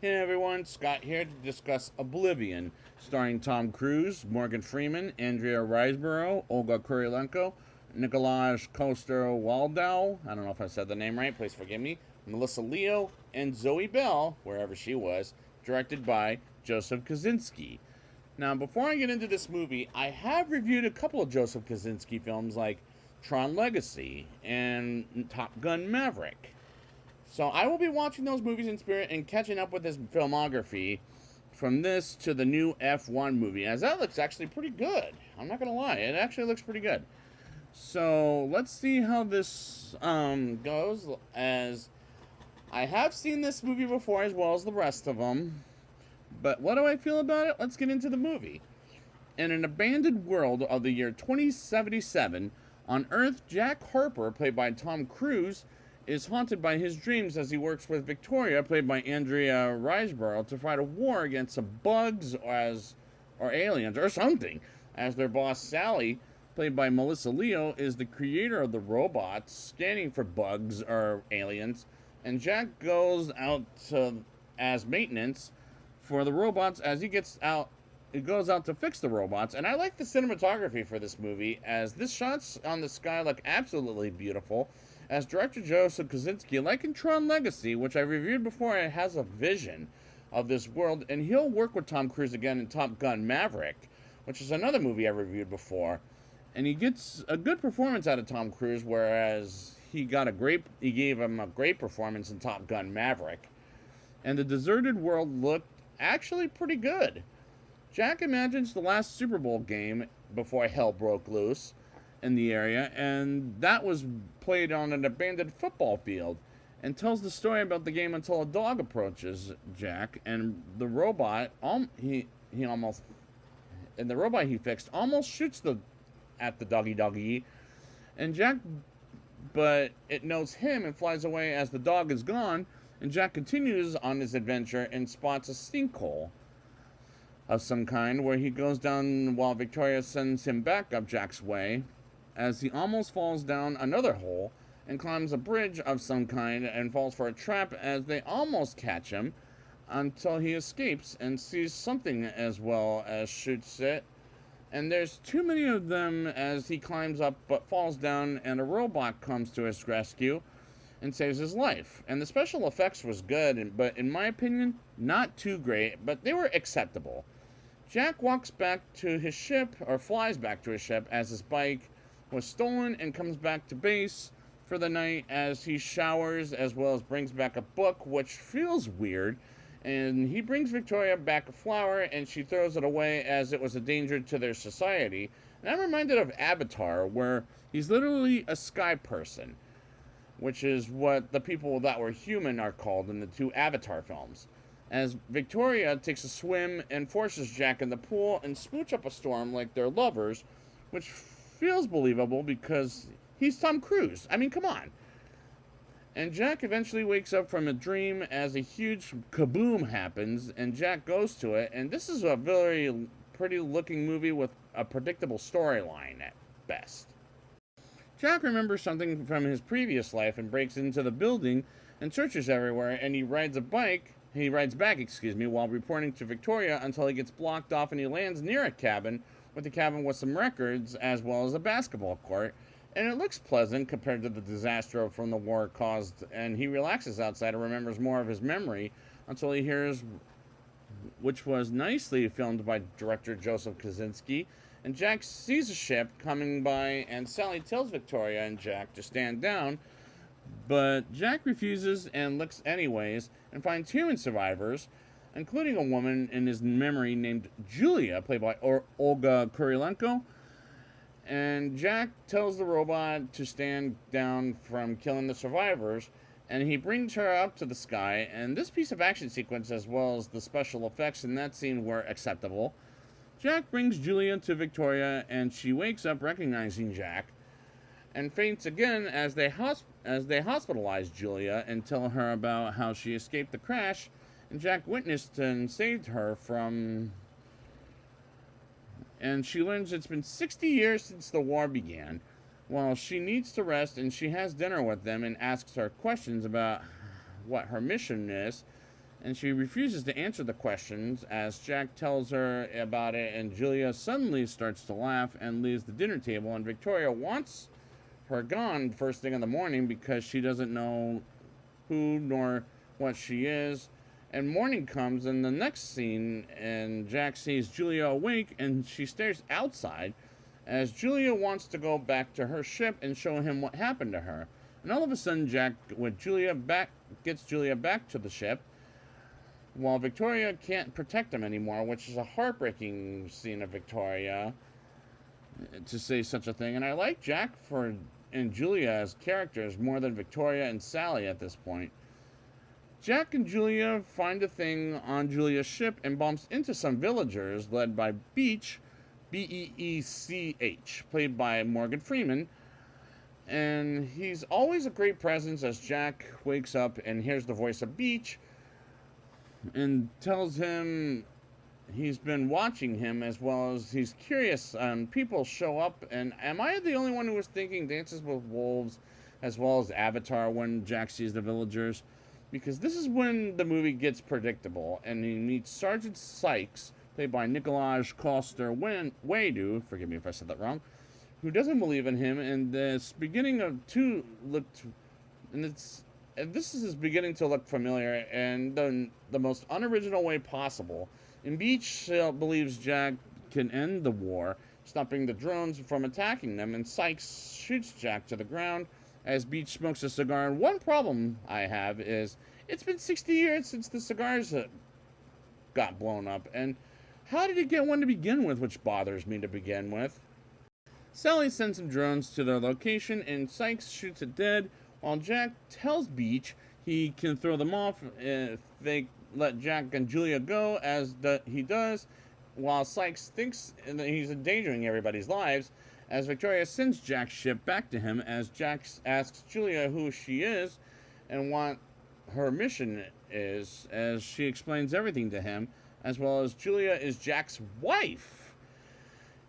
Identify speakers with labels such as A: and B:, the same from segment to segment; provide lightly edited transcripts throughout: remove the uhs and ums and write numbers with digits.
A: Hey everyone, Scott here to discuss Oblivion, starring Tom Cruise, Morgan Freeman, Andrea Riseborough, Olga Kurilenko, Nikolaj Coster-Waldau, I don't know if I said the name right, please forgive me, Melissa Leo, and Zoe Bell, wherever she was, directed by Joseph Kosinski. Now, before I get into this movie, I have reviewed a couple of Joseph Kosinski films like Tron Legacy and Top Gun Maverick. So I will be watching those movies in spirit and catching up with his filmography from this to the new F1 movie, as that looks actually pretty good. I'm not going to lie, it actually looks pretty good. So let's see how this goes, as I have seen this movie before as well as the rest of them. But what do I feel about it? Let's get into the movie. In an abandoned world of the year 2077, on Earth, Jack Harper, played by Tom Cruise, is haunted by his dreams as he works with Victoria, played by Andrea Riseborough, to fight a war against some bugs or aliens or something, as their boss Sally, played by Melissa Leo, is the creator of the robots scanning for bugs or aliens, and Jack goes out as maintenance for the robots as he gets out. It goes out to fix the robots, and I like the cinematography for this movie, as this shots on the sky look absolutely beautiful, as director Joseph Kosinski, like in Tron Legacy, which I reviewed before, has a vision of this world, and he'll work with Tom Cruise again in Top Gun Maverick, which is another movie I reviewed before, and he gets a good performance out of Tom Cruise, whereas he gave him a great performance in Top Gun Maverick, and the deserted world looked actually pretty good. Jack imagines the last Super Bowl game before hell broke loose in the area, and that was played on an abandoned football field, and tells the story about the game until a dog approaches Jack, and the robot he almost and the robot he fixed almost shoots at the doggy, and Jack, but it knows him and flies away as the dog is gone, and Jack continues on his adventure and spots a sinkhole of some kind where he goes down while Victoria sends him back up Jack's way, as he almost falls down another hole and climbs a bridge of some kind and falls for a trap as they almost catch him until he escapes and sees something as well as shoots it. And there's too many of them as he climbs up but falls down, and a robot comes to his rescue and saves his life. And the special effects was good, but in my opinion, not too great, but they were acceptable. Jack walks back to his ship, or flies back to his ship, as his bike was stolen, and comes back to base for the night as he showers, as well as brings back a book, which feels weird. And he brings Victoria back a flower, and she throws it away as it was a danger to their society. And I'm reminded of Avatar, where he's literally a sky person, which is what the people that were human are called in the two Avatar films. As Victoria takes a swim and forces Jack in the pool and smooch up a storm like they're lovers, which feels believable because he's Tom Cruise. I mean, come on. And Jack eventually wakes up from a dream as a huge kaboom happens, and Jack goes to it, and this is a very pretty looking movie with a predictable storyline at best. Jack remembers something from his previous life and breaks into the building and searches everywhere, and he rides back, while reporting to Victoria until he gets blocked off and he lands near a cabin with some records as well as a basketball court. And it looks pleasant compared to the disaster from the war caused, and he relaxes outside and remembers more of his memory until he hears, which was nicely filmed by director Joseph Kosinski, and Jack sees a ship coming by, and Sally tells Victoria and Jack to stand down, but Jack refuses and looks anyways and finds human survivors, including a woman in his memory named Julia, played by Olga Kurilenko. And Jack tells the robot to stand down from killing the survivors, and he brings her up to the sky. And this piece of action sequence, as well as the special effects in that scene, were acceptable. Jack brings Julia to Victoria, and she wakes up recognizing Jack, and faints again as they hospitalize Julia and tell her about how she escaped the crash, and Jack witnessed and saved her from. And she learns it's been 60 years since the war began. Well, she needs to rest, and she has dinner with them and asks her questions about what her mission is. and she refuses to answer the questions as Jack tells her about it, and Julia suddenly starts to laugh and leaves the dinner table, and Victoria wants her gone first thing in the morning because she doesn't know who nor what she is. And morning comes in the next scene, and Jack sees Julia awake, and she stares outside as Julia wants to go back to her ship and show him what happened to her. And all of a sudden, Jack with Julia back gets Julia back to the ship, while Victoria can't protect him anymore, which is a heartbreaking scene of Victoria to say such a thing. And I like Jack and Julia as characters more than Victoria and Sally at this point. Jack and Julia find a thing on Julia's ship and bumps into some villagers led by Beach, B-E-E-C-H, played by Morgan Freeman. And he's always a great presence as Jack wakes up and hears the voice of Beach and tells him he's been watching him, as well as he's curious. People show up, and am I the only one who was thinking Dances with Wolves as well as Avatar when Jack sees the villagers? Because this is when the movie gets predictable, and he meets Sergeant Sykes, played by Nikolaj Coster-Waldau, forgive me if I said that wrong, who doesn't believe in him, and this beginning of two looked, and this is beginning to look familiar, and the most unoriginal way possible. And Beach believes Jack can end the war, stopping the drones from attacking them, and Sykes shoots Jack to the ground as Beach smokes a cigar. And one problem I have is it's been 60 years since the cigars got blown up, and how did he get one to begin with, which bothers me to begin with. Sally sends some drones to their location, and Sykes shoots it dead, while Jack tells Beach he can throw them off if they let Jack and Julia go, as he does, while Sykes thinks that he's endangering everybody's lives, as Victoria sends Jack's ship back to him, as Jack asks Julia who she is and what her mission is, as she explains everything to him, as well as Julia is Jack's wife.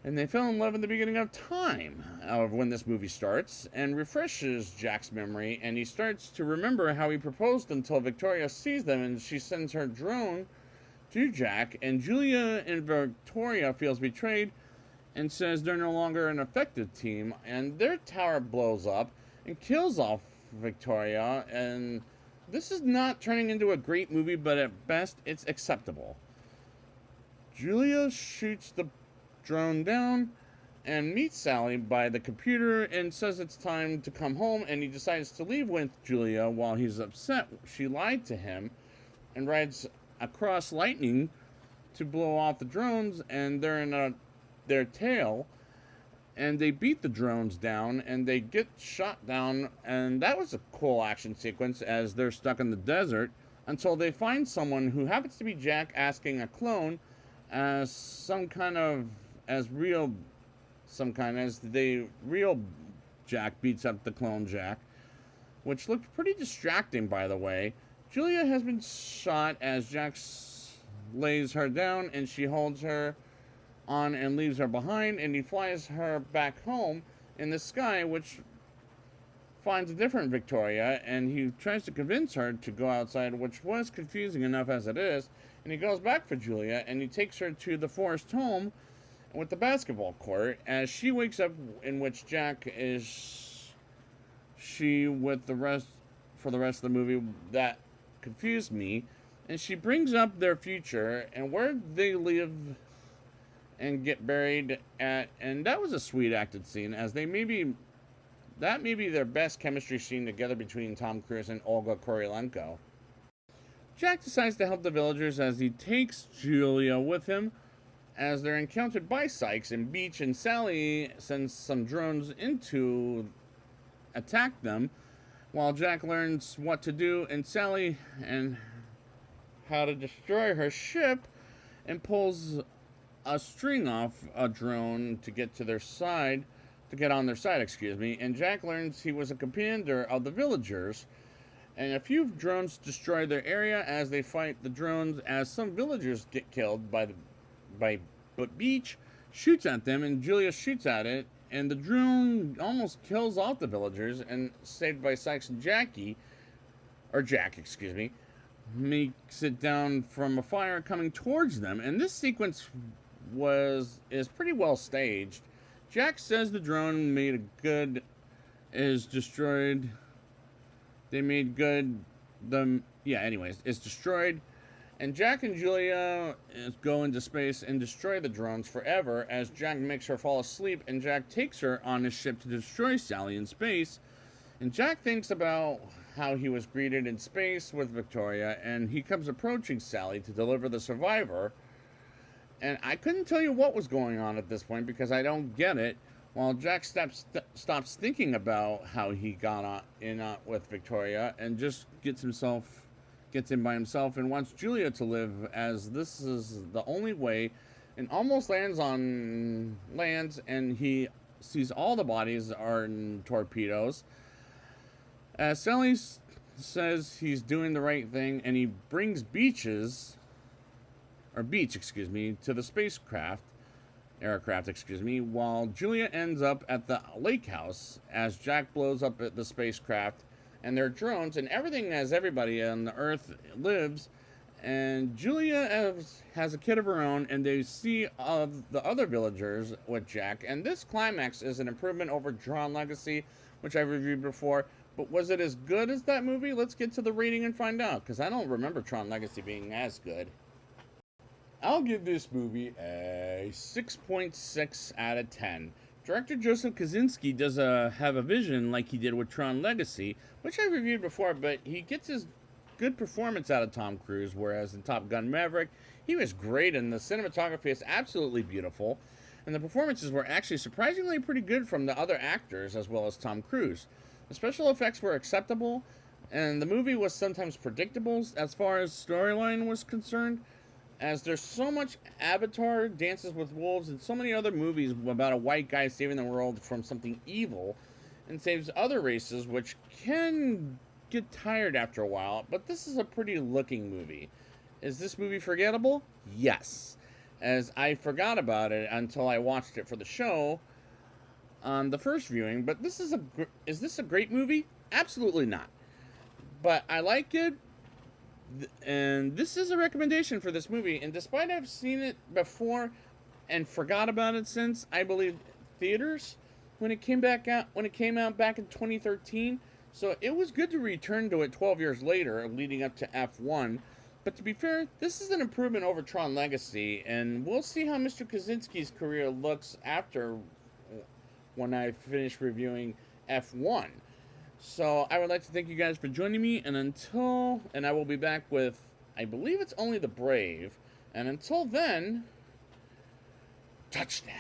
A: And they fell in love in the beginning of time, of when this movie starts, and refreshes Jack's memory, and he starts to remember how he proposed until Victoria sees them, and she sends her drone to Jack, and Julia and Victoria feels betrayed and says they're no longer an effective team, and their tower blows up and kills off Victoria, and this is not turning into a great movie, but at best it's acceptable. Julia shoots the drone down and meets Sally by the computer and says it's time to come home, and he decides to leave with Julia while he's upset she lied to him, and rides across lightning to blow off the drones, and they're in their tail, and they beat the drones down and they get shot down, and that was a cool action sequence as they're stuck in the desert until they find someone who happens to be Jack, asking a clone as the real Jack beats up the clone Jack, which looked pretty distracting, by the way. Julia has been shot as Jack lays her down, and she holds her on and leaves her behind, and he flies her back home in the sky, which finds a different Victoria, and he tries to convince her to go outside, which was confusing enough as it is, and he goes back for Julia, and he takes her to the forest home with the basketball court, as she wakes up, in which Jack is with the rest for the rest of the movie. That confused me, and she brings up their future and where they live and get buried at, and that was a sweet acted scene, as that may be their best chemistry scene together between Tom Cruise and Olga Kurylenko. Jack decides to help the villagers as he takes Julia with him, as they're encountered by Sykes and Beach, and Sally sends some drones in to attack them, while Jack learns what to do, and Sally and how to destroy her ship, and pulls a string off a drone to get on their side, and Jack learns he was a commander of the villagers, and a few drones destroy their area as they fight the drones, as some villagers get killed but Beach shoots at them, and Julia shoots at it, and the drone almost kills off the villagers, and saved by Sykes and Jack, makes it down from a fire coming towards them, and this sequence is pretty well staged. Jack says the drone made a good is destroyed. They made good the anyways, it's destroyed. And Jack and Julia go into space and destroy the drones forever as Jack makes her fall asleep and Jack takes her on his ship to destroy Sally in space. And Jack thinks about how he was greeted in space with Victoria, and he comes approaching Sally to deliver the survivor. And I couldn't tell you what was going on at this point because I don't get it. While Jack stops thinking about how he got in with Victoria and just gets in by himself and wants Julia to live, as this is the only way, and almost lands, and he sees all the bodies are in torpedoes. Sally says he's doing the right thing, and he brings Beach, to the aircraft, while Julia ends up at the lake house as Jack blows up at the spacecraft and their drones and everything as everybody on the Earth lives. And Julia has a kid of her own, and they see of the other villagers with Jack. And this climax is an improvement over Tron Legacy, which I reviewed before. But was it as good as that movie? Let's get to the rating and find out, because I don't remember Tron Legacy being as good. I'll give this movie a 6.6 out of 10. Director Joseph Kosinski does have a vision like he did with Tron Legacy, which I reviewed before, but he gets his good performance out of Tom Cruise, whereas in Top Gun Maverick, he was great, and the cinematography is absolutely beautiful, and the performances were actually surprisingly pretty good from the other actors as well as Tom Cruise. The special effects were acceptable, and the movie was sometimes predictable as far as storyline was concerned, as there's so much Avatar, Dances with Wolves, and so many other movies about a white guy saving the world from something evil and saves other races, which can get tired after a while, but this is a pretty looking movie. Is this movie forgettable? Yes, as I forgot about it until I watched it for the show on the first viewing. But is this a great movie? Absolutely not. But I like it. And this is a recommendation for this movie, and despite I've seen it before and forgot about it since, I believe, theaters when it came out back in 2013. So it was good to return to it 12 years later, leading up to F1. But to be fair, this is an improvement over Tron Legacy, and we'll see how Mr. Kosinski's career looks after when I finish reviewing F1. So I would like to thank you guys for joining me, and I will be back with, I believe it's Only the Brave, and until then, touchdown.